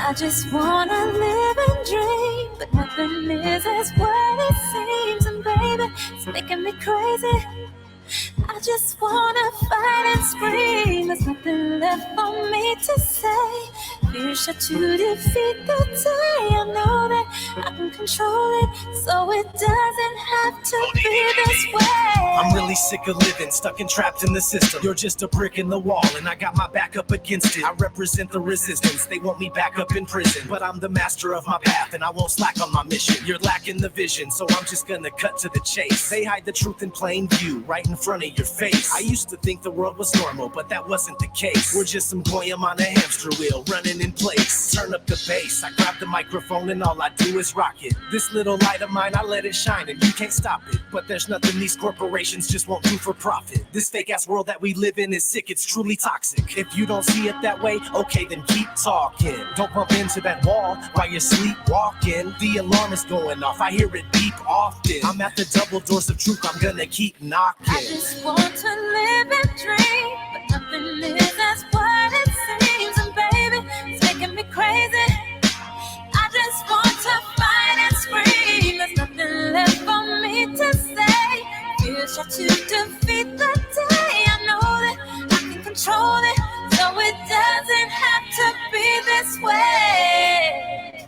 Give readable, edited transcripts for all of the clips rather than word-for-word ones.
I just wanna live and dream, but nothing is as what it seems. And baby, it's making me crazy. I just wanna fight and scream. There's nothing left for me to say. Fear shot to defeat the day. I know that I can control it, so it doesn't have to be this way. I'm really sick of living, stuck and trapped in the system. You're just a brick in the wall, and I got my back up against it. I represent the resistance, they want me back up in prison. But I'm the master of my path, and I won't slack on my mission. You're lacking the vision, so I'm just gonna cut to the chase. They hide the truth in plain view, right in front of your face. I used to think the world was normal, but that wasn't the case. We're just some goyim on a hamster wheel, running in place. Turn up the bass, I grab the microphone, and all I do is rock it. This little light of mine, I let it shine, and you can't stop it. But there's nothing these corporations just won't do for profit. This fake ass world that we live in is sick, it's truly toxic. If you don't see it that way, okay, then keep talking. Don't bump into that wall while you're sleepwalking. The alarm is going off, I hear it beep often. I'm at the double doors of truth, I'm gonna keep knocking. I just want to live and dream, but nothing is as what it seems. And baby, it's making me crazy. I just want to fight and scream. There's nothing left for me to say. Fear shot to defeat the day. I know that I can control it, so it doesn't have to be this way.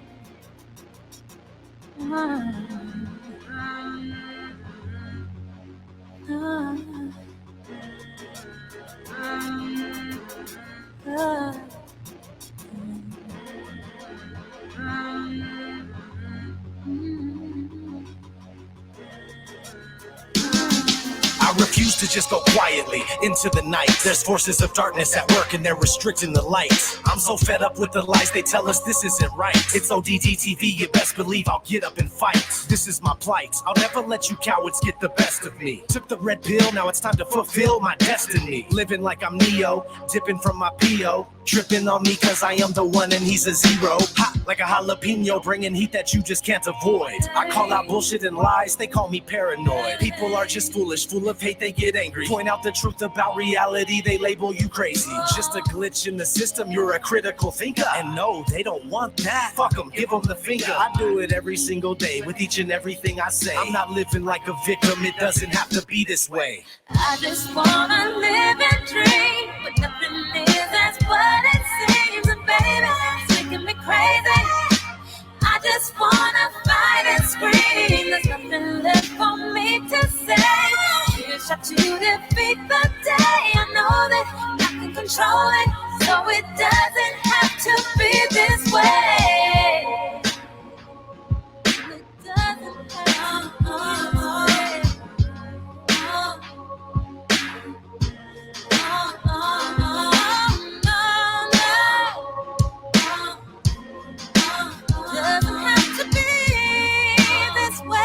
I refuse to just go quietly into the night. There's forces of darkness at work and they're restricting the light. I'm so fed up with the lies they tell us this isn't right. It's ODD TV, you best believe I'll get up and fight. This is my plight, I'll never let you cowards get the best of me. Took the red pill, now it's time to fulfill my destiny. Living like I'm Neo, dipping from my P.O. Tripping on me cause I am the one and he's a zero. Hot like a jalapeno, bringing heat that you just can't avoid. I call out bullshit and lies, they call me paranoid. People are just foolish, full of hate, they get angry. Point out the truth about reality, they label you crazy. Just a glitch in the system, you're a critical thinker. And no, they don't want that. Fuck them, give them the finger. I do it every single day with each and everything I say. I'm not living like a victim, it doesn't have to be this way. I just wanna live and dream, but nothing is as what it seems. And baby, it's making me crazy. I just wanna fight and scream. There's nothing left for me to say. Fear shot to defeat the day. I know that I can control it, so it doesn't have to be this way. It doesn't have to be this way. Doesn't have to be this way.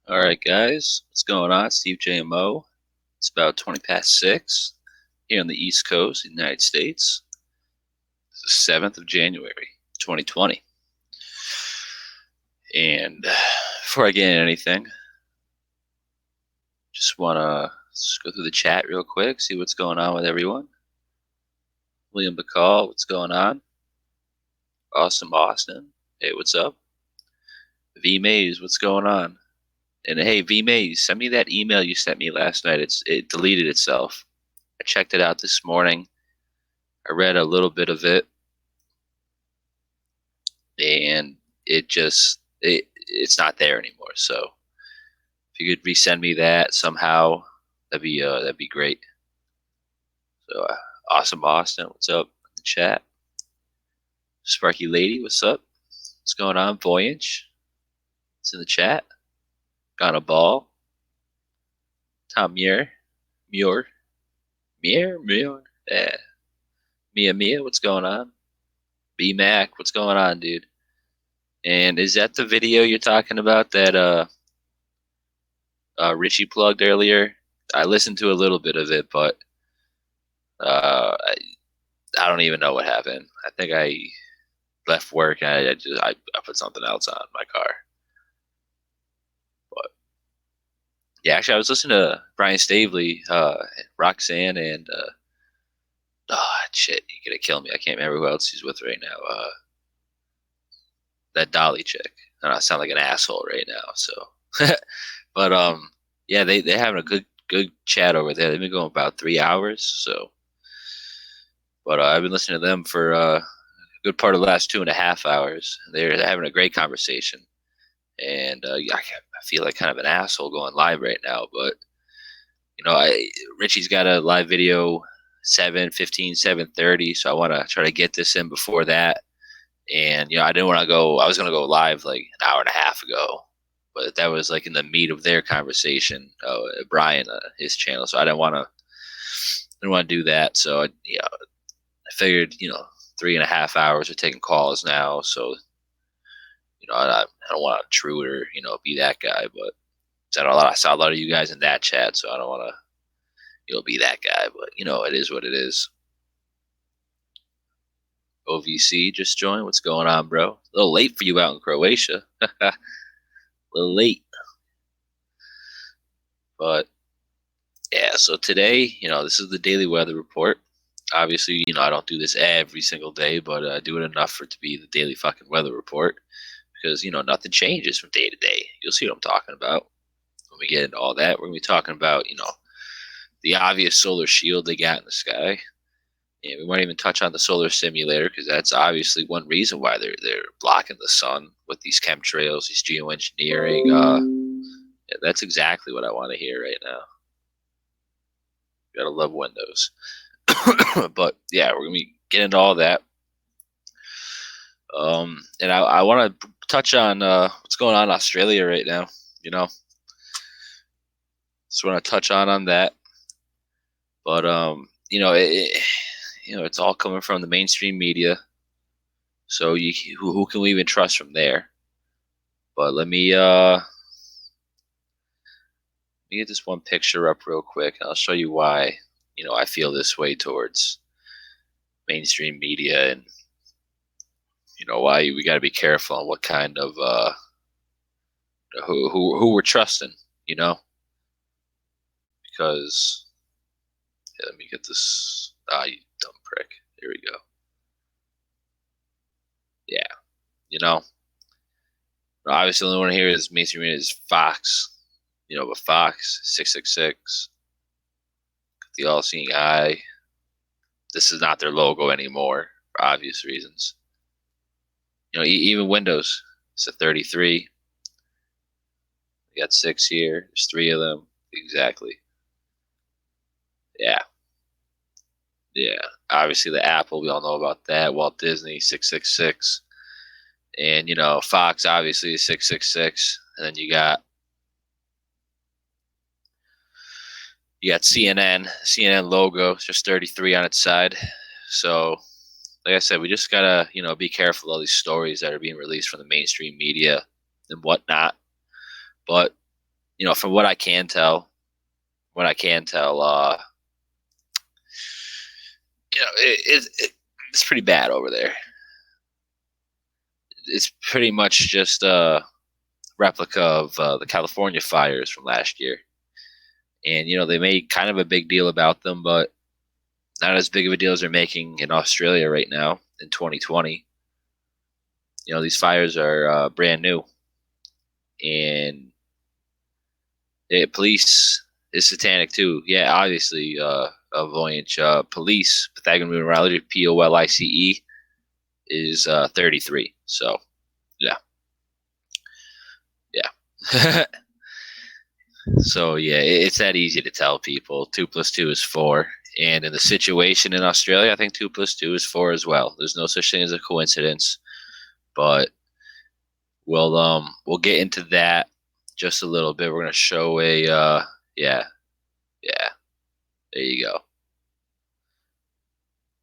All right, guys, what's going on? Steve JMO. It's about 20 past 6 here on the East Coast, United States. It's the 7th of January, 2020. And before I get into anything, just want to go through the chat real quick, see what's going on with everyone. William Bacall, what's going on? Awesome Austin, hey, what's up? V Mays, what's going on? And hey, V Mays, send me that email you sent me last night. It deleted itself. I checked it out this morning. I read a little bit of it, and it's not there anymore. So If you could resend me that somehow, that'd be great. So awesome, Austin. What's up in the chat? Sparky Lady, what's up? What's going on? Voyage, it's in the chat. Got a ball. Tom Muir, Muir, yeah. Mia, what's going on? B Mac, what's going on, dude? And is that the video you're talking about that Richie plugged earlier? I listened to a little bit of it, but I don't even know what happened. I think I left work and I put something else on my car. But yeah, actually, I was listening to Brian Stavely, Roxanne, and shit, you're gonna kill me. I can't remember who else he's with right now. That Dolly chick. I don't know, I sound like an asshole right now. So, but yeah, they're having a good chat over there. They've been going about 3 hours. So, but I've been listening to them for a good part of the last 2.5 hours. They're having a great conversation, and I feel like kind of an asshole going live right now, but you know, Richie's got a live video 7:15, 7:30, so I want to try to get this in before that. And you know, I didn't want to go. I was going to go live like an hour and a half ago, but that was like in the meat of their conversation. Brian, his channel, so I didn't want to do that. So I figured 3.5 hours of taking calls now. So I don't want to intrude or be that guy, but I saw a lot of you guys in that chat, so I don't want to be that guy. But it is what it is. OVC just joined. What's going on, bro? A little late for you out in Croatia. A little late. But yeah, so today, this is the daily weather report. Obviously, I don't do this every single day, but I do it enough for it to be the daily fucking weather report because, nothing changes from day to day. You'll see what I'm talking about. When we get into all that, we're going to be talking about, the obvious solar shield they got in the sky. And we won't even touch on the solar simulator because that's obviously one reason why they're blocking the sun with these chemtrails, these geoengineering. Yeah, that's exactly what I want to hear right now. Gotta love Windows. But yeah, we're gonna be getting into all that. And I want to touch on what's going on in Australia right now. Just want to touch on that. But it's all coming from the mainstream media. So who can we even trust from there? But let me get this one picture up real quick, and I'll show you why I feel this way towards mainstream media, and why we got to be careful on what kind of who we're trusting, because let me get this. You dumb prick. Here we go. Yeah, obviously the only one here is mainstream media is Fox. But Fox 666, the all-seeing eye. This is not their logo anymore for obvious reasons. Even Windows, it's a 33. We got 6 here. There's 3 of them. Exactly. Yeah. Obviously the Apple, we all know about that. Walt Disney, 666. And, Fox, obviously, is 666. And then you got CNN logo, it's just 33 on its side. So, like I said, we just gotta, be careful of all these stories that are being released from the mainstream media and whatnot. But, from what I can tell, it's pretty bad over there. It's pretty much just a replica of the California fires from last year. And, they made kind of a big deal about them, but not as big of a deal as they're making in Australia right now in 2020. These fires are brand new. And police is satanic too. Yeah, obviously, Voyage. Police, Pythagorean numerology, POLICE, is 33. So, yeah. So yeah, it's that easy to tell people 2 + 2 is 4. And in the situation in Australia, I think 2 + 2 is 4 as well. There's no such thing as a coincidence, but we'll get into that just a little bit. We're gonna show a yeah, there you go.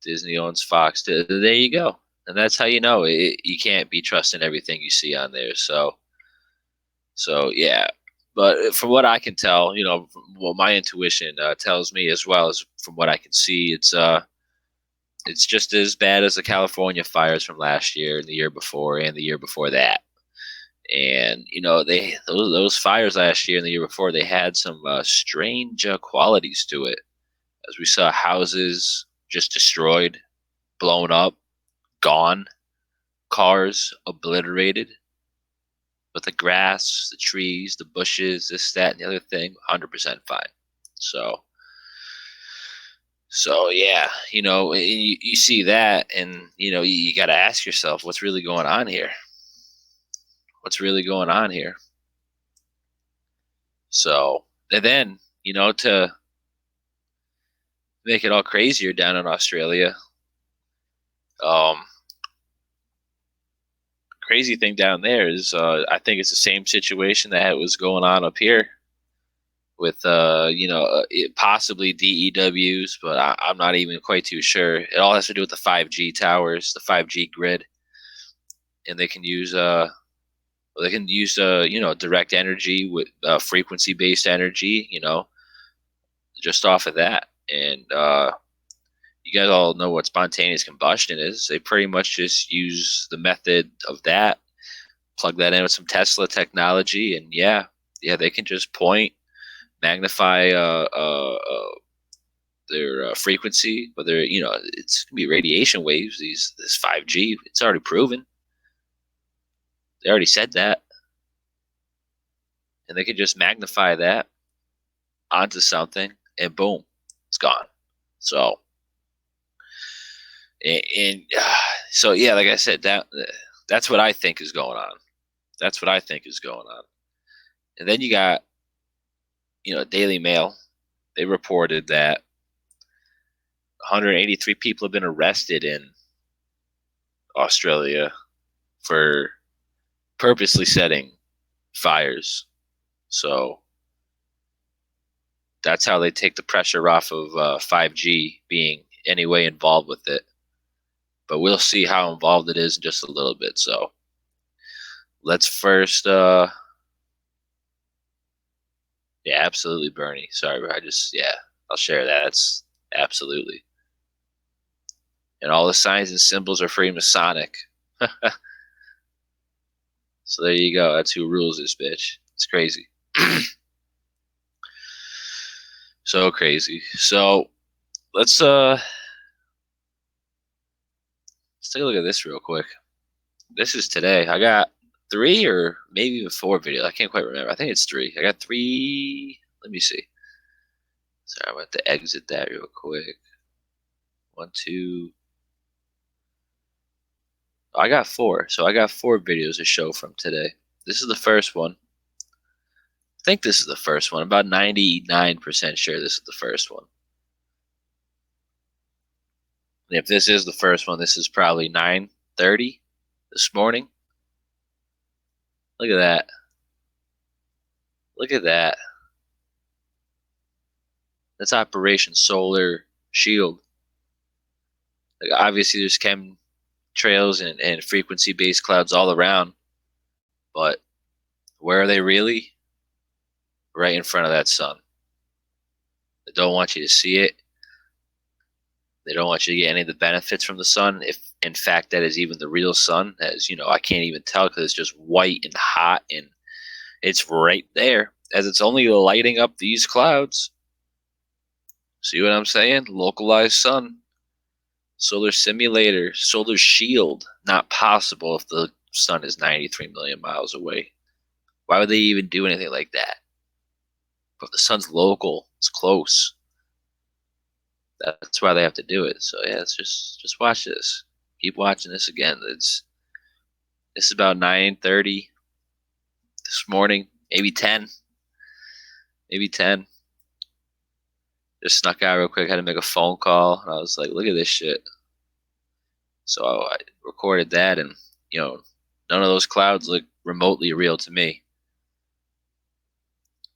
Disney owns Fox. There you go. And that's how you know you can't be trusting everything you see on there. So yeah. But from what I can tell, from what my intuition tells me, as well as from what I can see, it's just as bad as the California fires from last year and the year before and the year before that. And they those fires last year and the year before, they had some strange qualities to it, as we saw houses just destroyed, blown up, gone, cars obliterated, but the grass, the trees, the bushes, this, that, and the other thing, 100% fine. So yeah, you see that, and you got to ask yourself, what's really going on here? What's really going on here? So, and then to make it all crazier down in Australia, crazy thing down there is I think it's the same situation that was going on up here with possibly DEWs, but I'm not even quite too sure. It all has to do with the 5G towers, the 5G grid, and they can use direct energy with frequency based energy, just off of that. And you guys all know what spontaneous combustion is. They pretty much just use the method of that, plug that in with some Tesla technology, and yeah, they can just point, magnify their frequency, whether it's gonna be radiation waves. This 5G, it's already proven. They already said that, and they can just magnify that onto something, and boom, it's gone. So, and so yeah, like I said, that's what I think is going on. That's what I think is going on. And then you got, Daily Mail. They reported that 183 people have been arrested in Australia for purposely setting fires. So that's how they take the pressure off of 5G being any way involved with it. But we'll see how involved it is in just a little bit. So let's first yeah, absolutely, Bernie. Sorry, but I'll share that. It's absolutely. And all the signs and symbols are Freemasonic. So there you go. That's who rules this bitch. It's crazy. So crazy. So let's take a look at this real quick. This is today. I got 3 or maybe even 4 videos. I can't quite remember. I think it's 3. I got 3. Let me see. Sorry, I'm going to have to exit that real quick. 1, 2. I got 4. So I got 4 videos to show from today. This is the first one. I think this is the first one. I'm about 99% sure this is the first one. And if this is the first one, this is probably 9:30 this morning. Look at that. Look at that. That's Operation Solar Shield. Like, obviously, there's chemtrails and frequency-based clouds all around. But where are they really? Right in front of that sun. They don't want you to see it. They don't want you to get any of the benefits from the sun. If, in fact, that is even the real sun. As I can't even tell because it's just white and hot, and it's right there as it's only lighting up these clouds. See what I'm saying? Localized sun. Solar simulator. Solar shield. Not possible if the sun is 93 million miles away. Why would they even do anything like that? But the sun's local. It's close. That's why they have to do it. So yeah, it's just watch this. Keep watching this again. This is about 9:30 this morning, maybe 10. maybe 10. Just snuck out real quick, had to make a phone call, and I was like, look at this shit. So I recorded that, and none of those clouds look remotely real to me.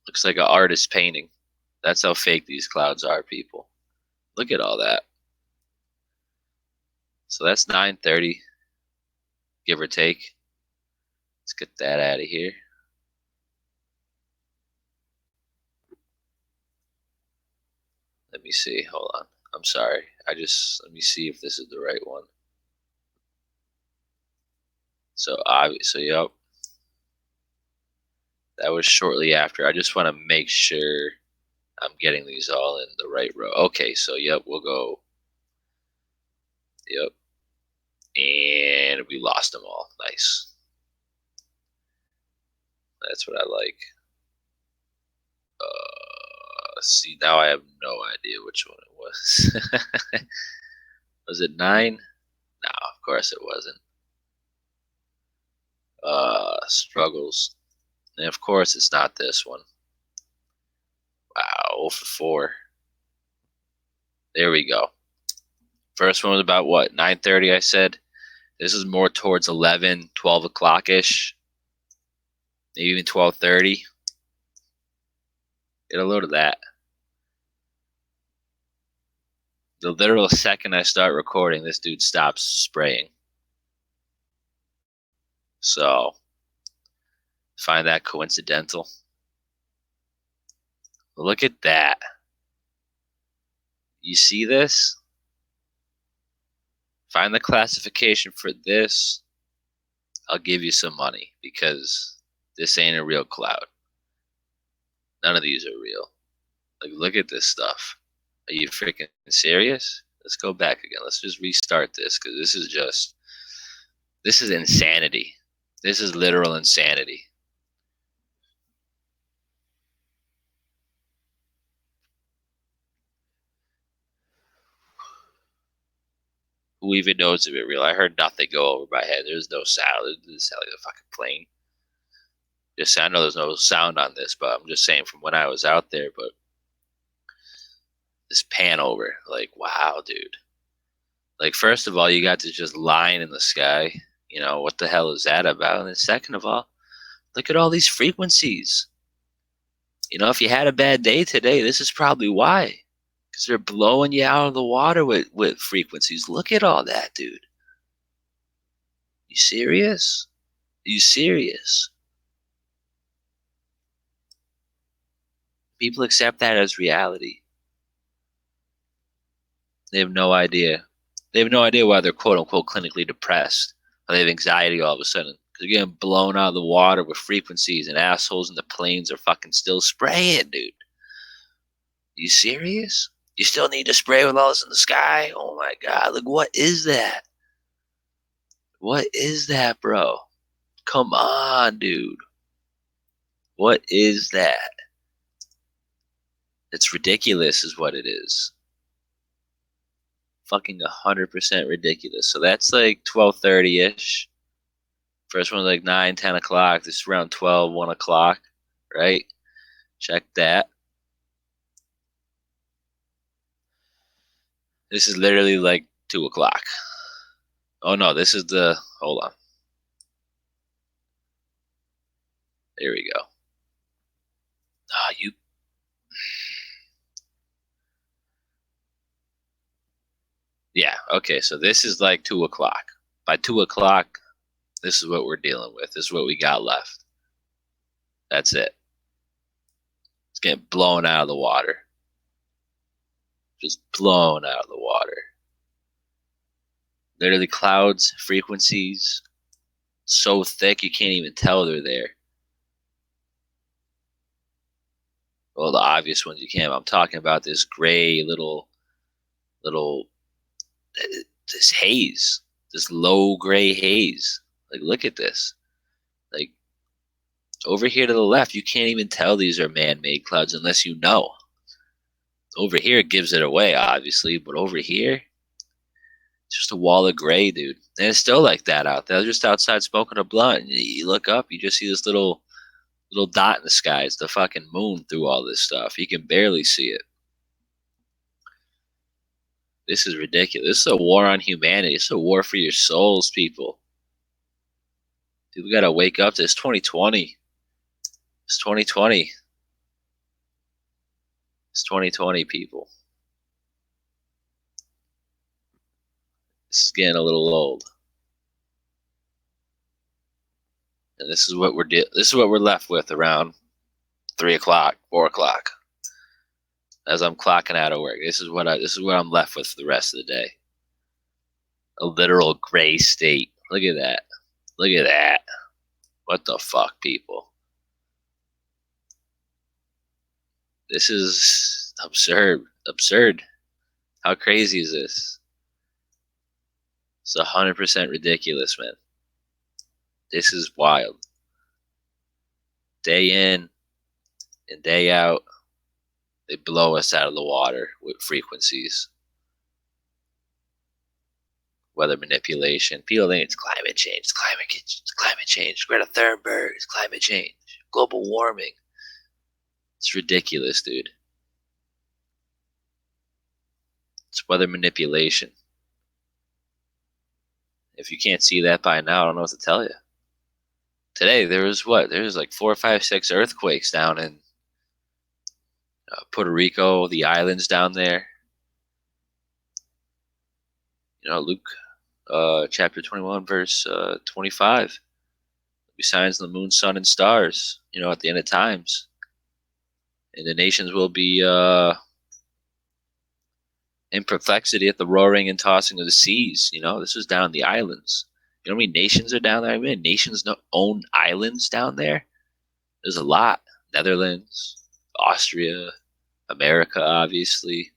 Looks like an artist painting. That's how fake these clouds are, people. Look at all that. So that's 9:30, give or take. Let's get that out of here. Let me see. Hold on. I'm sorry. Let me see if this is the right one. So obviously, yep. That was shortly after. I just want to make sure I'm getting these all in the right row. Okay, so yep, we'll go. Yep. And we lost them all. Nice. That's what I like. See, now I have no idea which one it was. Was it 9? No, of course it wasn't. Struggles. And of course it's not this one. Wow, 0 for 4. There we go. First one was about what? 9:30, I said. This is more towards 11, 12 o'clock-ish. Maybe even 12:30. Get a load of that. The literal second I start recording, this dude stops spraying. So, find that coincidental. Look at that. You see this? Find the classification for this. I'll give you some money because this ain't a real cloud. None of these are real. Like, look at this stuff. Are you freaking serious? Let's go back again. Let's just restart this because this is insanity. This is literal insanity. Who even knows if it's real? I heard nothing go over my head. There's no sound. It didn't sound like a fucking plane. I know there's no sound on this, but I'm just saying from when I was out there, but this pan over, like, wow, dude. Like, first of all, you got to just line in the sky. What the hell is that about? And then second of all, look at all these frequencies. If you had a bad day today, this is probably why. Because they're blowing you out of the water with frequencies. Look at all that, dude. You serious? You serious? People accept that as reality. They have no idea. They have no idea why they're quote-unquote clinically depressed. Or they have anxiety all of a sudden. Because you're getting blown out of the water with frequencies and assholes in the planes are fucking still spraying, dude. You serious? You still need to spray with all this in the sky? Oh my god, like what is that? What is that, bro? Come on, dude. What is that? It's ridiculous is what it is. Fucking 100% ridiculous. So that's like 12:30-ish. First one was like 9, 10 o'clock. This is around 12, 1 o'clock, right? Check that. This is literally like 2 o'clock. Oh no, this is hold on. There we go. Yeah, okay, so this is like 2 o'clock. By 2 o'clock, this is what we're dealing with. This is what we got left. That's it. It's getting blown out of the water. Just blown out of the water. Literally clouds, frequencies, so thick you can't even tell they're there. Well, the obvious ones you can. I'm talking about this gray little, this haze, this low gray haze. Like, look at this. Like, over here to the left, you can't even tell these are man-made clouds unless you know. Over here, it gives it away, obviously, but over here, it's just a wall of gray, dude. And it's still like that out there. They're just outside smoking a blunt. And you look up, you just see this little Little dot in the sky is the fucking moon through all this stuff. You can barely see it. This is ridiculous. This is a war on humanity. It's a war for your souls, people. Dude, we gotta wake up to this. 2020. It's 2020. It's 2020, people. This is getting a little old. And this is what we're left with around 3 o'clock, 4 o'clock. As I'm clocking out of work. This is what I'm left with for the rest of the day. A literal gray state. Look at that. Look at that. What the fuck, people? This is absurd. Absurd. How crazy is this? It's 100% ridiculous, man. This is wild. Day in and day out, they blow us out of the water with frequencies. Weather manipulation. People think it's climate change. It's climate change. Greta Thunberg. It's climate change. Global warming. It's ridiculous, dude. It's weather manipulation. If you can't see that by now, I don't know what to tell you. Today, there was like 4, 5, 6 earthquakes down in Puerto Rico, the islands down there. You know, Luke chapter 21, verse 25. There'll be signs in the moon, sun, and stars, you know, at the end of times. And the nations will be in perplexity at the roaring and tossing of the seas. You know, this is down in the islands. You know how many nations are down there? I mean, nations own islands down there. There's a lot. Netherlands, Austria, America, obviously.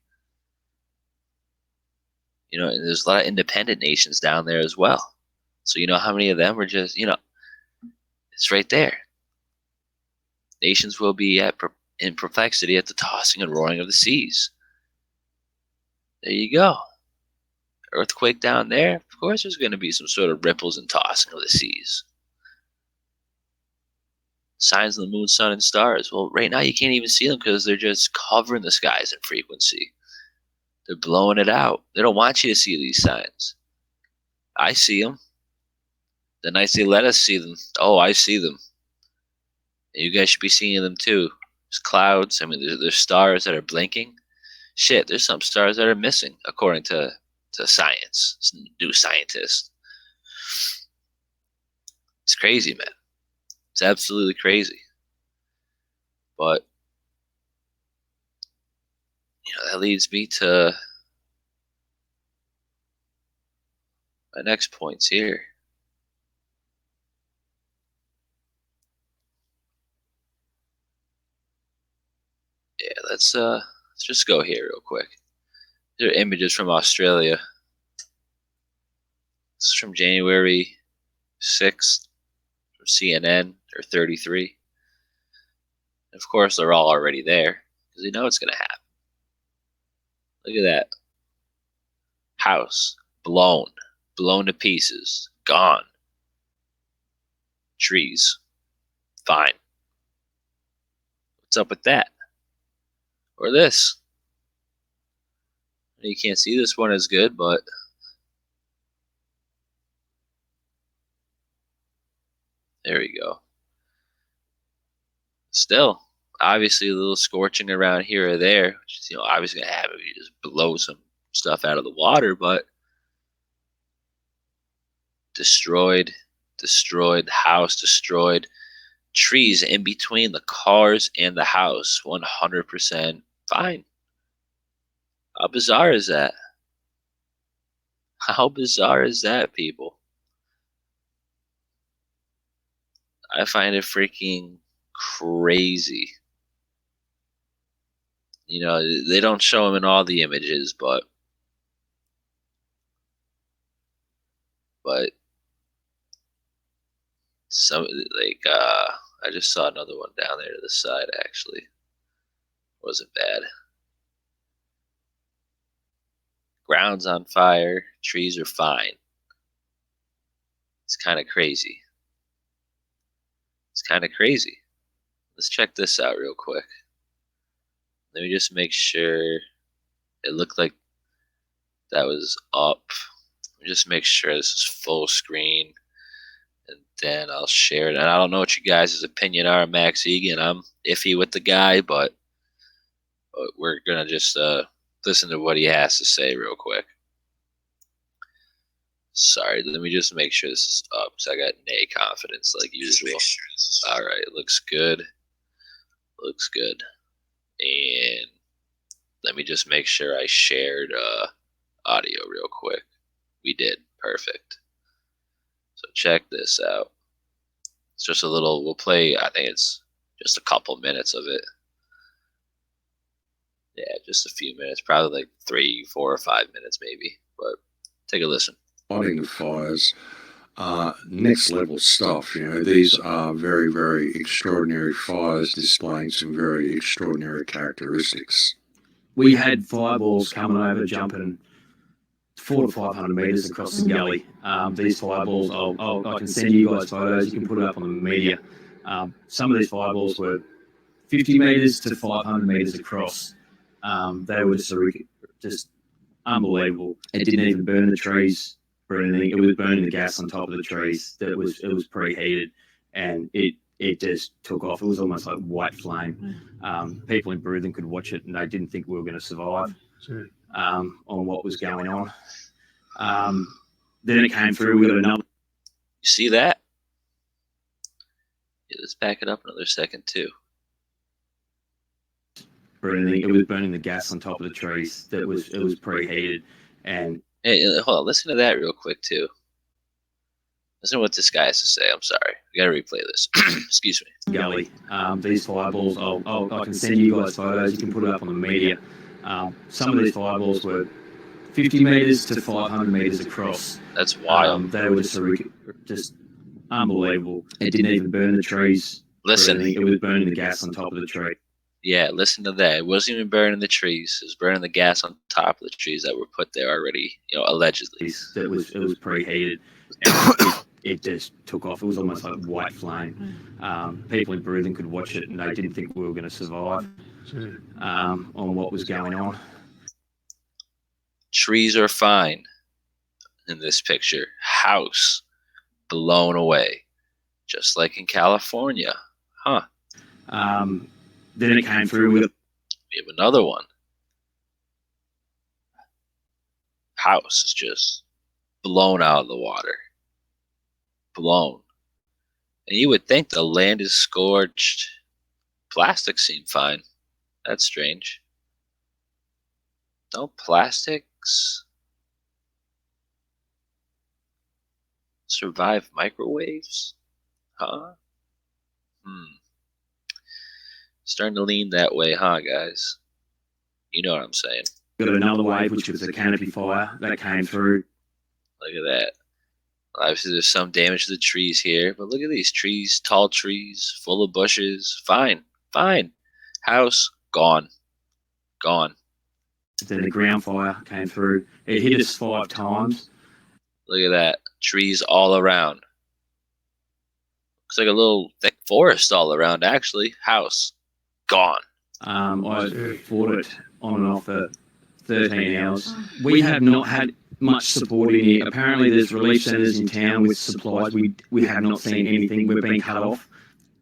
You know, and there's a lot of independent nations down there as well. So you know how many of them are just, you know, it's right there. Nations will be in perplexity at the tossing and roaring of the seas. There you go. Earthquake down there, of course there's going to be some sort of ripples and tossing of the seas. Signs of the moon, sun, and stars. Well, right now you can't even see them because they're just covering the skies in frequency. They're blowing it out. They don't want you to see these signs. I see them. The nights they let us see them, oh, I see them. And you guys should be seeing them too. There's clouds. I mean, there's stars that are blinking. Shit, there's some stars that are missing, according to science. Some new scientists. It's crazy, man. It's absolutely crazy. But, you know, that leads me to my next points here. Yeah, let's just go here real quick. There are images from Australia. This is from January 6th from CNN, or 33. And of course, they're all already there because they know it's going to happen. Look at that. House blown to pieces, gone. Trees, fine. What's up with that? Or this? You can't see this one as good, but there we go. Still, obviously a little scorching around here or there, which is, you know, obviously gonna happen if you just blow some stuff out of the water, but destroyed, house destroyed, trees in between the cars and the house, 100% fine. How bizarre is that? How bizarre is that, people? I find it freaking crazy. You know, they don't show them in all the images, but some, like, I just saw another one down there to the side, actually. Wasn't bad. Ground's on fire, trees are fine. It's kind of crazy. It's kind of crazy. Let's check this out real quick. Let me just make sure it looked like that was up. Let me just make sure this is full screen, and then I'll share it. And I don't know what you guys' opinion are, Max Egan. I'm iffy with the guy, but we're gonna just listen to what he has to say real quick. Sorry, let me just make sure this is up because I got nay confidence like usual. All right, it looks good. Looks good. And let me just make sure I shared audio real quick. We did. Perfect. So check this out. It's just a little, we'll play, I think it's just a couple minutes of it. Yeah, just a few minutes, probably like 3, 4, or 5 minutes maybe. But take a listen. Fighting the fires, next level stuff. You know, these are very, very extraordinary fires displaying some very extraordinary characteristics. We had fireballs coming over, jumping 400 to 500 meters across the gully. These fireballs, I can send you guys photos. You can put it up on the media. Some of these fireballs were 50 meters to 500 meters across. They were just unbelievable. It didn't even burn the trees or anything. It was burning the gas on top of the trees. It was preheated, and it just took off. It was almost like white flame. People in Brisbane could watch it, and they didn't think we were going to survive on what was going on. Then it came through. We got another. You see that? Yeah, let's back it up another second too. It was burning the gas on top of the trees. It was preheated, and hey, hold on. Listen to that real quick too. Listen to what this guy has to say. I'm sorry. We gotta replay this. Excuse me. Gully. These fireballs, I can send you guys photos. You can put it up on the media. Some of these fireballs were 50 meters to 500 meters across. That's wild. They were just unbelievable. It didn't even burn the trees. Listen. It was burning the gas on top of the tree. Yeah, listen to that. It wasn't even burning the trees. It was burning the gas on top of the trees that were put there already, allegedly. It was preheated, and it just took off. It was almost like white flame. People in Brisbane could watch it, and they didn't think we were going to survive on what was going on. Trees are fine in this picture. House blown away, just like in California. Huh. Then it came through with. We have another one. House is just blown out of the water. Blown. And you would think the land is scorched. Plastics seem fine. That's strange. Don't plastics survive microwaves? Huh? Starting to lean that way, huh, guys? You know what I'm saying. Got another wave, which was a canopy fire that came through. Look at that. Obviously, there's some damage to the trees here, but look at these trees, tall trees, full of bushes. Fine, fine. House, gone. Gone. Then the ground fire came through. It hit us 5 times. Look at that. Trees all around. Looks like a little thick forest all around, actually. House, gone. I fought it on and off for 13 hours. We have not had much support in here. Apparently there's relief centres in town with supplies. We have not seen anything. We've been cut off.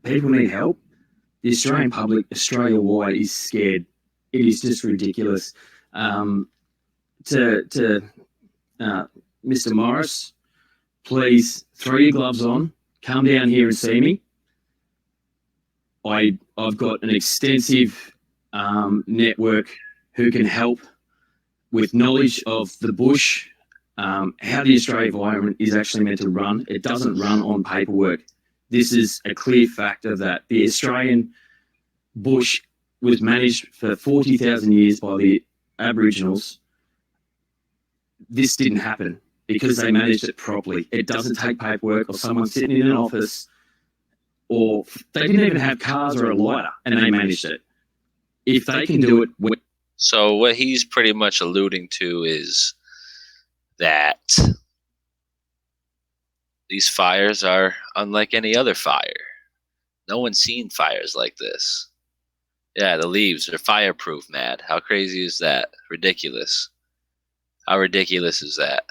People need help. The Australian public, Australia-wide, is scared. It is just ridiculous. To Mr. Morris, please throw your gloves on. Come down here and see me. I've got an extensive network who can help with knowledge of the bush, how the Australian environment is actually meant to run. It doesn't run on paperwork. This is a clear fact of that. The Australian bush was managed for 40,000 years by the Aboriginals. This didn't happen because they managed it properly. It doesn't take paperwork or someone sitting in an office, or they didn't even have cars or a lighter, and they managed it. If they can do it... So what he's pretty much alluding to is that these fires are unlike any other fire. No one's seen fires like this. Yeah, the leaves are fireproof, Mad. How crazy is that? Ridiculous. How ridiculous is that?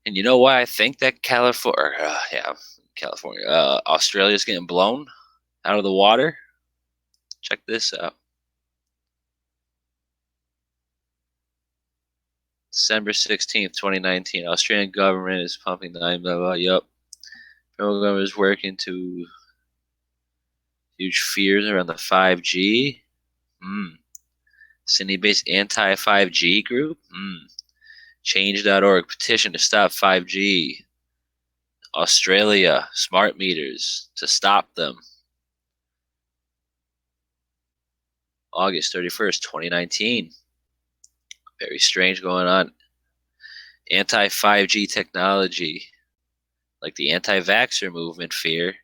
And you know why I think that California, Australia's getting blown out of the water? Check this out. December 16th, 2019. Australian government is pumping 9 blah blah. Yup. Federal government is working to huge fears around the 5G. Sydney-based anti-5G group. Change.org petition to stop 5G. Australia smart meters to stop them. August 31st, 2019. Very strange going on. Anti-5G technology, like the anti-vaxxer movement fear,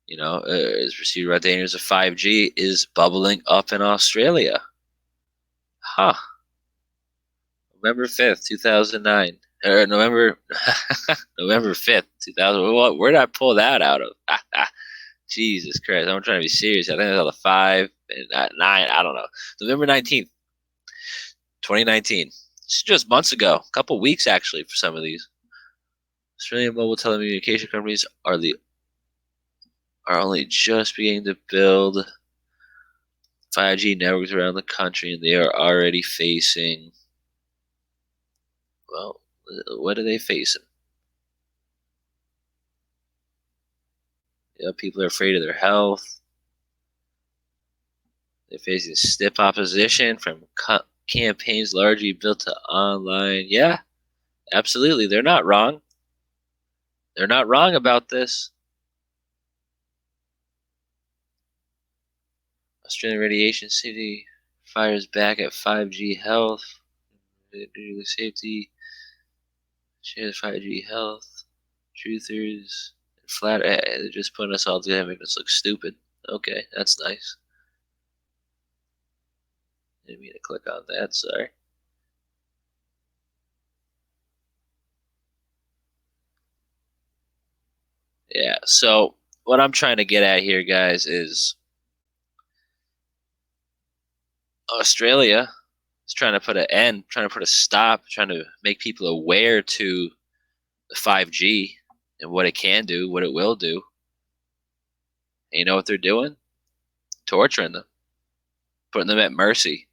is perceived about dangers of 5G, is bubbling up in Australia. Huh. November 5th, 2009. Or November 5th, 2000. Where did I pull that out of? Jesus Christ. I'm trying to be serious. I think it's on the 5 and 9. I don't know. November 19th, 2019. It's just months ago. A couple weeks, actually, for some of these. Australian mobile telecommunication companies are only just beginning to build 5G networks around the country, and they are already facing, well, what are they facing? People are afraid of their health. They're facing stiff opposition from campaigns largely built to online. Yeah, absolutely. They're not wrong. They're not wrong about this. Australian Radiation City fires back at 5G health. Safety. Shares 5G health. Truthers. Flat. They're just putting us all together, making us look stupid. Okay, that's nice. Didn't mean to click on that, sorry. Yeah, so what I'm trying to get at here, guys, is Australia is trying to put an end, trying to put a stop, trying to make people aware to the 5G and what it can do, what it will do. And you know what they're doing? Torturing them, putting them at mercy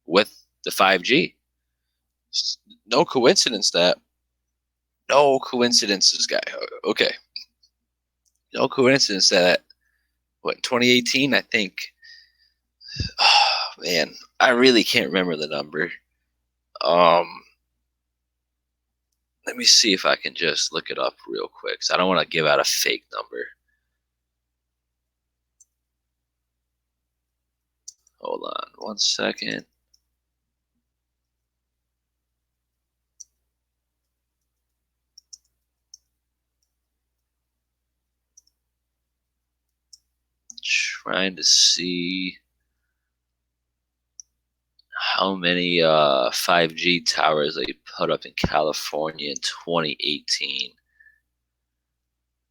with the 5G. It's no coincidence that. No coincidences, guy. Okay. No coincidence that, in 2018, I think. Oh, man, I really can't remember the number. Let me see if I can just look it up real quick, because I don't want to give out a fake number. Hold on 1 second. Trying to see how many 5G towers they put up in California in 2018.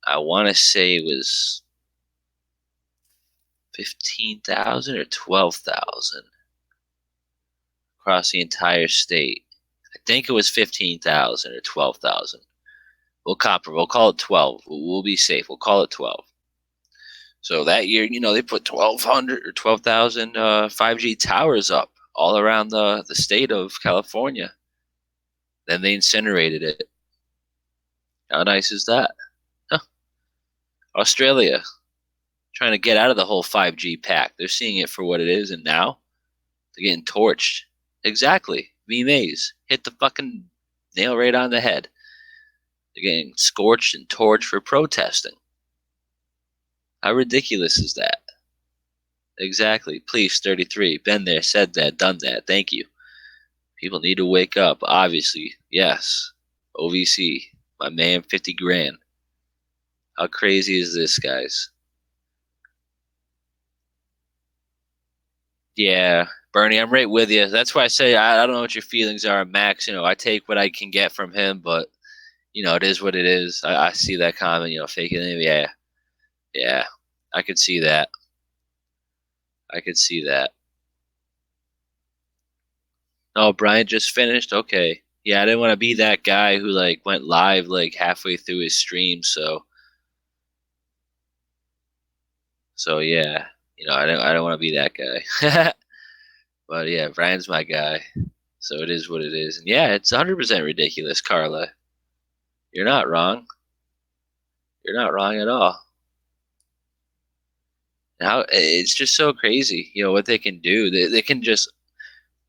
I want to say it was 15,000 or 12,000 across the entire state. I think it was 15,000 or 12,000. We'll call it 12. We'll be safe. We'll call it 12. So that year, they put 1,200 or 12,000 5G towers up all around the state of California. Then they incinerated it. How nice is that? Huh. Australia, trying to get out of the whole 5G pack. They're seeing it for what it is, and now they're getting torched. Exactly. VMAs. Hit the fucking nail right on the head. They're getting scorched and torched for protesting. How ridiculous is that? Exactly. Please, 33. Been there, said that, done that. Thank you. People need to wake up. Obviously. Yes. OVC. My man, 50 grand. How crazy is this, guys? Yeah. Bernie, I'm right with you. That's why I say I don't know what your feelings are, Max. I take what I can get from him, but, it is what it is. I see that comment, faking it. Yeah, I could see that. I could see that. Oh, Brian just finished? Okay. Yeah, I didn't want to be that guy who like went live like halfway through his stream, so yeah, I don't want to be that guy. But yeah, Brian's my guy. So it is what it is. And yeah, it's 100% ridiculous, Carla. You're not wrong. You're not wrong at all. How it's just so crazy, what they can do. They can just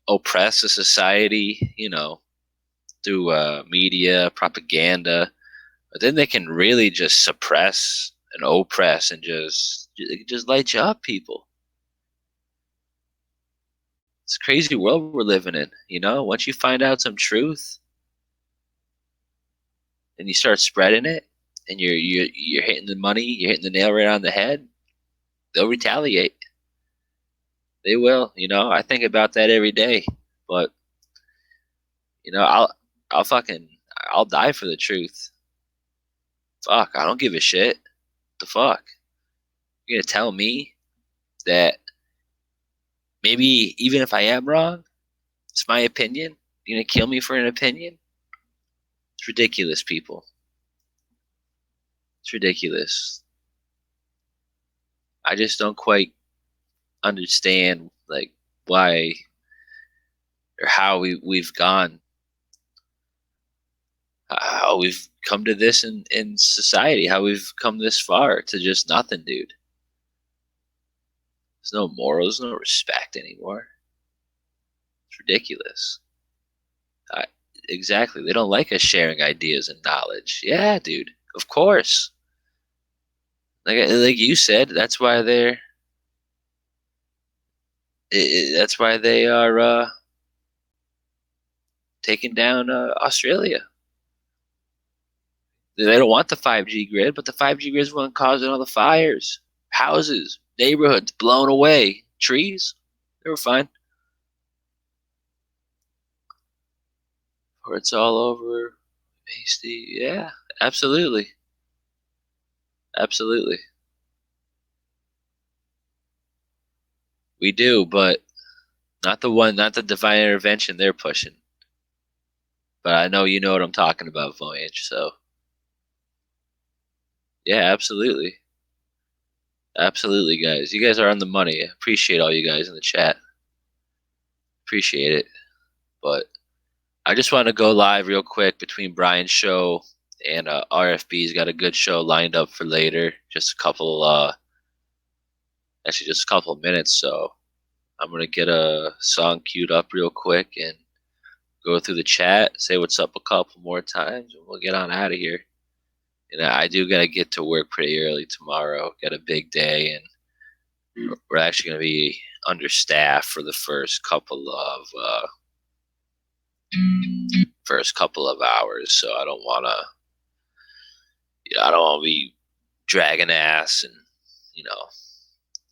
oppress a society, through media, propaganda, but then they can really just suppress and oppress and just light you up, people. It's a crazy world we're living in, Once you find out some truth and you start spreading it, and you're hitting the money, you're hitting the nail right on the head, they'll retaliate. They will, I think about that every day, but I'll fucking I'll die for the truth. Fuck, I don't give a shit. The fuck? You're gonna tell me that maybe even if I am wrong, it's my opinion? You're gonna kill me for an opinion? It's ridiculous, people. It's ridiculous. I just don't quite understand like why or how we've gone, how we've come to this in society, how we've come this far to just nothing, dude. There's no morals, no respect anymore. It's ridiculous. Exactly. They don't like us sharing ideas and knowledge. Yeah, dude. Of course. Like you said, that's why that's why they are taking down Australia. They don't want the 5G grid, but the 5G grid is one causing all the fires. Houses, neighborhoods blown away. Trees, they were fine. Or it's all over. Hasty. Yeah, absolutely. Absolutely. We do, but not the divine intervention they're pushing. But I know you know what I'm talking about, Voyage, so. Yeah, absolutely. Absolutely, guys. You guys are on the money. I appreciate all you guys in the chat. Appreciate it. But I just want to go live real quick between Brian's show and RFB's got a good show lined up for later. Just a couple of minutes, so I'm gonna get a song queued up real quick and go through the chat, say what's up a couple more times, and we'll get on out of here. And I do gotta get to work pretty early tomorrow. Got a big day, and we're actually gonna be understaffed for the first couple of hours. So I don't wanna be dragging ass and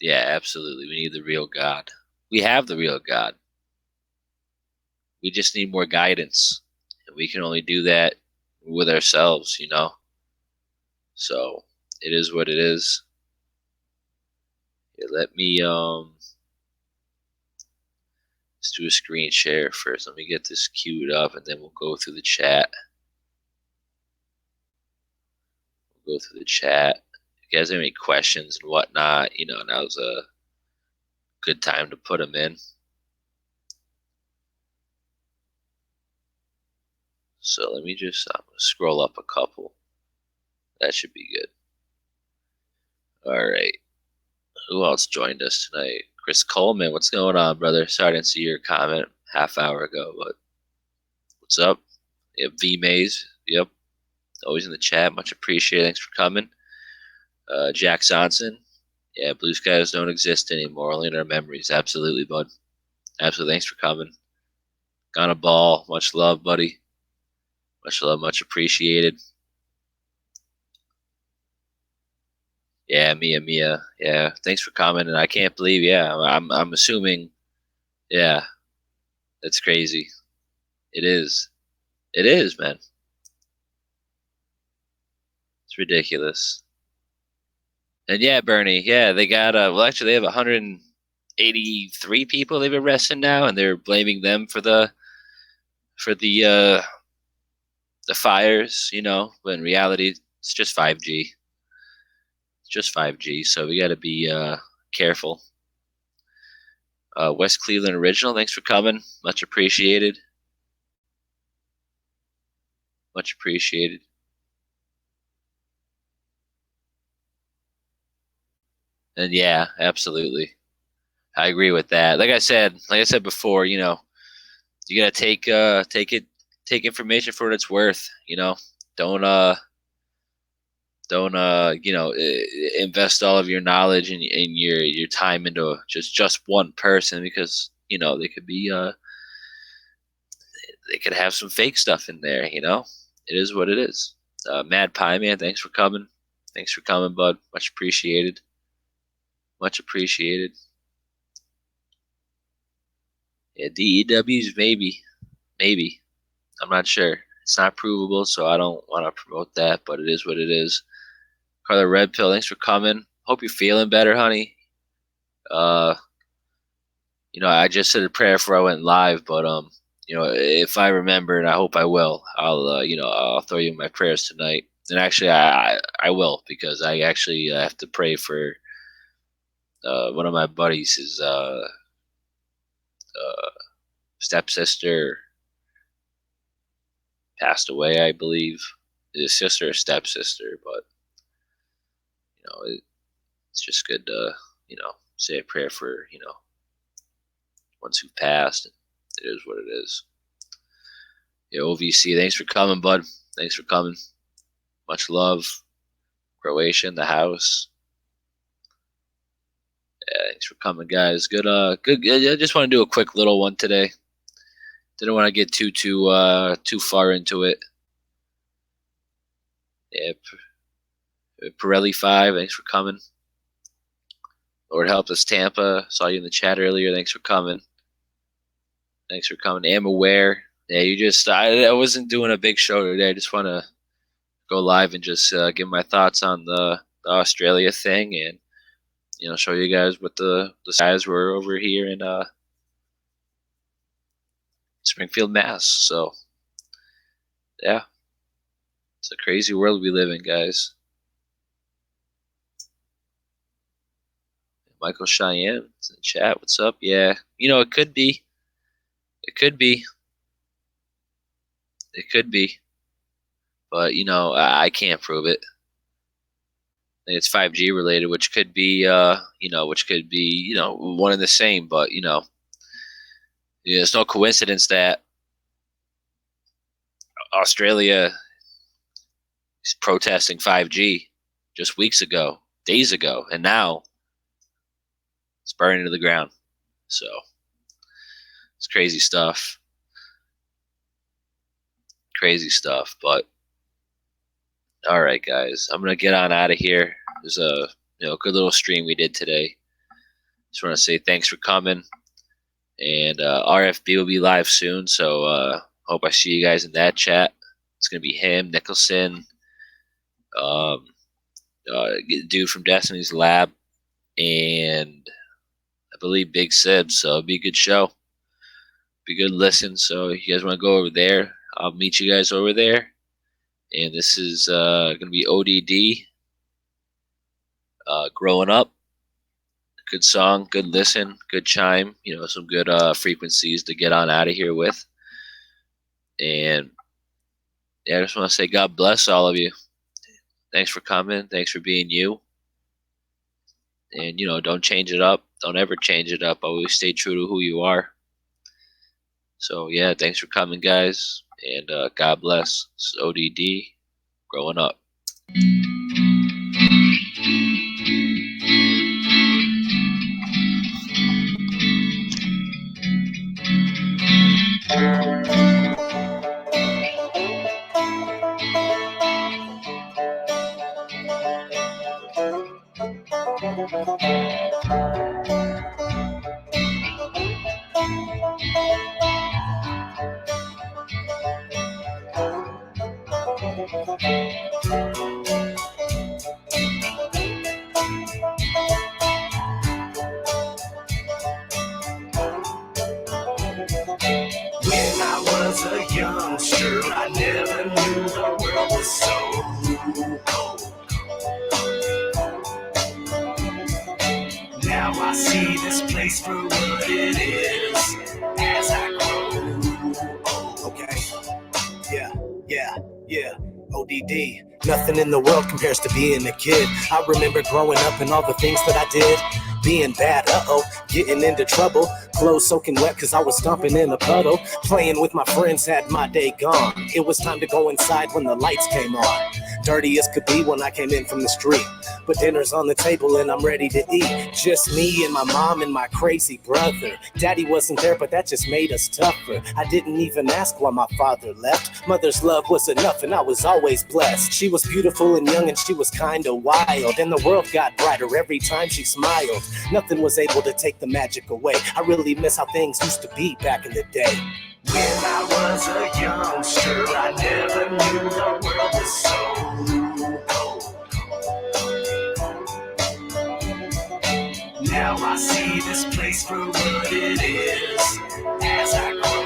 yeah, absolutely. We need the real God. We have the real God. We just need more guidance. And we can only do that with ourselves, So it is what it is. Yeah, let me let's do a screen share first. Let me get this queued up and then we'll go through the chat. We'll go through the chat. If you guys have any questions and whatnot, now's a good time to put them in. So let me just scroll up a couple. That should be good. All right. Who else joined us tonight? Chris Coleman. What's going on, brother? Sorry I didn't see your comment half hour ago, but what's up? Yep, V Mays. Yep. Always in the chat. Much appreciated. Thanks for coming. Jack Sonson. Yeah, blue skies don't exist anymore, only in our memories. Absolutely, bud. Absolutely. Thanks for coming. Gonna ball. Much love, buddy. Much love, much appreciated. Yeah, Mia. Yeah, thanks for coming. And I can't believe. Yeah, I'm assuming. Yeah, that's crazy. It is. It is, man. ridiculous. And yeah, Bernie, yeah, they got well, actually they have 183 people they've arrested now, and they're blaming them for the fires, you know, but in reality it's just 5G. It's just 5G, so we got to be careful. West Cleveland Original, thanks for coming. Much appreciated. Much appreciated. And yeah, absolutely. I agree with that. Like I said before, you know, you gotta take information for what it's worth. You know, don't you know, invest all of your knowledge and your time into just one person, because you know they could have some fake stuff in there. You know, it is what it is. Mad Pie Man, thanks for coming. Thanks for coming, bud. Much appreciated. Much appreciated. Yeah, DEWs, maybe. I'm not sure. It's not provable, so I don't want to promote that, but it is what it is. Carla Red Pill, thanks for coming. Hope you're feeling better, honey. You know, I just said a prayer before I went live, but you know, if I remember, and I hope I will, I'll you know, I'll throw you my prayers tonight. And actually, I will, because I actually have to pray for one of my buddies, his stepsister passed away, I believe. His sister or stepsister, but you know, it's just good to, you know, say a prayer for, you know, ones who passed. It is what it is. Yeah, OVC, thanks for coming, bud. Thanks for coming. Much love. Croatia in the house. Yeah, thanks for coming, guys. Good. I just want to do a quick little one today. Didn't want to get too far into it. Yeah, Pirelli 5, thanks for coming. Lord help us, Tampa. Saw you in the chat earlier. Thanks for coming. Thanks for coming. Am aware. Yeah, I wasn't doing a big show today. I just want to go live and just give my thoughts on the Australia thing, and you know, show you guys what the skies were over here in Springfield, Mass. So yeah, it's a crazy world we live in, guys. Michael Cheyenne is in the chat. What's up? Yeah, you know, it could be. It could be. It could be. But you know, I can't prove it. I think it's 5G related, which could be, you know, one and the same. But you know, it's no coincidence that Australia is protesting 5G just weeks ago, days ago, and now it's burning to the ground. So it's crazy stuff. Crazy stuff. But all right, guys, I'm gonna get on out of here. It was a good little stream we did today. Just want to say thanks for coming, and RFB will be live soon. So hope I see you guys in that chat. It's gonna be him, Nicholson, dude from Destiny's Lab, and I believe Big Sib. So it'll be a good show. Be a good listen. So if you guys want to go over there, I'll meet you guys over there. And this is going to be ODD, Growing Up. Good song, good listen, good chime. You know, some good frequencies to get on out of here with. And yeah, I just want to say God bless all of you. Thanks for coming. Thanks for being you. And, you know, don't change it up. Don't ever change it up. Always stay true to who you are. So, yeah, thanks for coming, guys. And God bless. This is ODD, Growing Up. was a youngster, I never knew the world was so cold. Now I see this place for what it is as I grow. Okay. Yeah. ODD. Nothing in the world compares to being a kid. I remember growing up and all the things that I did. Being bad, getting into trouble. Clothes soaking wet cause I was stomping in a puddle. Playing with my friends had my day gone. It was time to go inside when the lights came on. Dirty as could be when I came in from the street. But dinner's on the table and I'm ready to eat. Just me and my mom and my crazy brother. Daddy wasn't there, but that just made us tougher. I didn't even ask why my father left. Mother's love was enough and I was always blessed. She was beautiful and young and she was kinda wild. And the world got brighter every time she smiled. Nothing was able to take the magic away. I really miss how things used to be back in the day. When I was a youngster, I never knew the world was so cold. Now I see this place for what it is as I grow.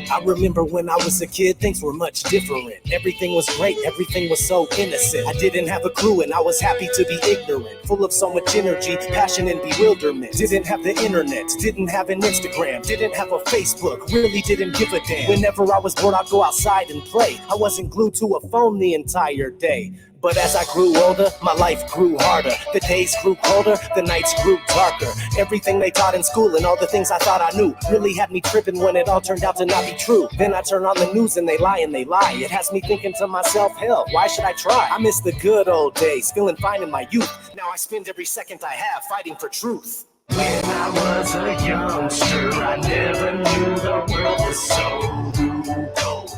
I remember when I was a kid, things were much different. Everything was great, everything was so innocent. I didn't have a clue and I was happy to be ignorant. Full of so much energy, passion and bewilderment. Didn't have the internet, didn't have an Instagram, didn't have a Facebook, really didn't give a damn. Whenever I was bored, I'd go outside and play. I wasn't glued to a phone the entire day. But as I grew older, my life grew harder. The days grew colder, the nights grew darker. Everything they taught in school and all the things I thought I knew really had me tripping when it all turned out to not be true. Then I turn on the news and they lie and they lie. It has me thinking to myself, hell, why should I try? I miss the good old days, feeling fine in my youth. Now I spend every second I have fighting for truth. When I was a youngster, I never knew the world was so cold.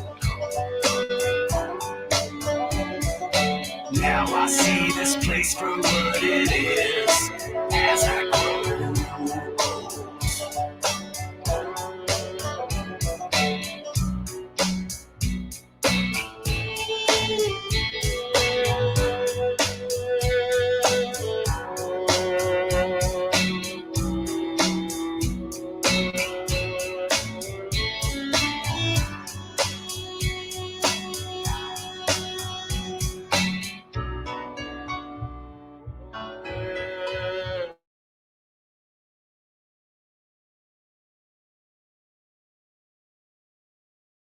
Now I see this place for what it is as I grow.